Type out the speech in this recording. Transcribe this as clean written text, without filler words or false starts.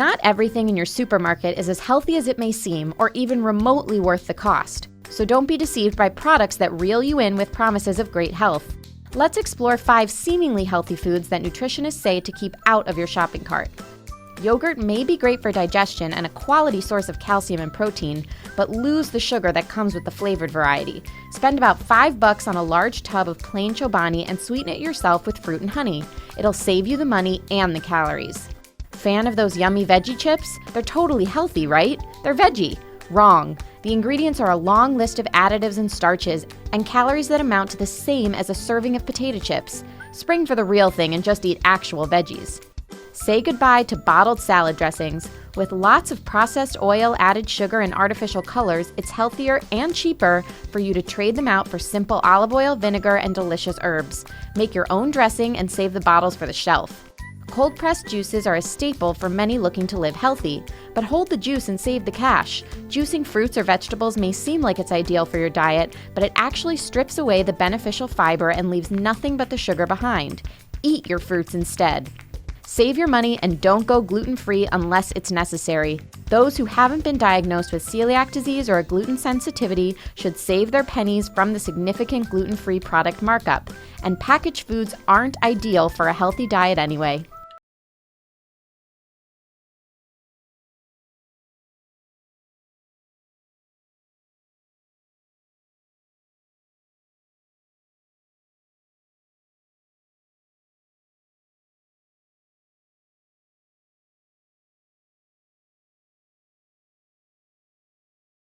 Not everything in your supermarket is as healthy as it may seem or even remotely worth the cost. So don't be deceived by products that reel you in with promises of great health. Let's explore 5 seemingly healthy foods that nutritionists say to keep out of your shopping cart. Yogurt may be great for digestion and a quality source of calcium and protein, but lose the sugar that comes with the flavored variety. Spend about $5 on a large tub of plain Chobani and sweeten it yourself with fruit and honey. It'll save you the money and the calories. Fan of those yummy veggie chips? They're totally healthy, right? They're veggie. Wrong. The ingredients are a long list of additives and starches and calories that amount to the same as a serving of potato chips. Spring for the real thing and just eat actual veggies. Say goodbye to bottled salad dressings. With lots of processed oil, added sugar, and artificial colors, it's healthier and cheaper for you to trade them out for simple olive oil, vinegar, and delicious herbs. Make your own dressing and save the bottles for the shelf. Cold-pressed juices are a staple for many looking to live healthy, but hold the juice and save the cash. Juicing fruits or vegetables may seem like it's ideal for your diet, but it actually strips away the beneficial fiber and leaves nothing but the sugar behind. Eat your fruits instead. Save your money and don't go gluten-free unless it's necessary. Those who haven't been diagnosed with celiac disease or a gluten sensitivity should save their pennies from the significant gluten-free product markup. And packaged foods aren't ideal for a healthy diet anyway.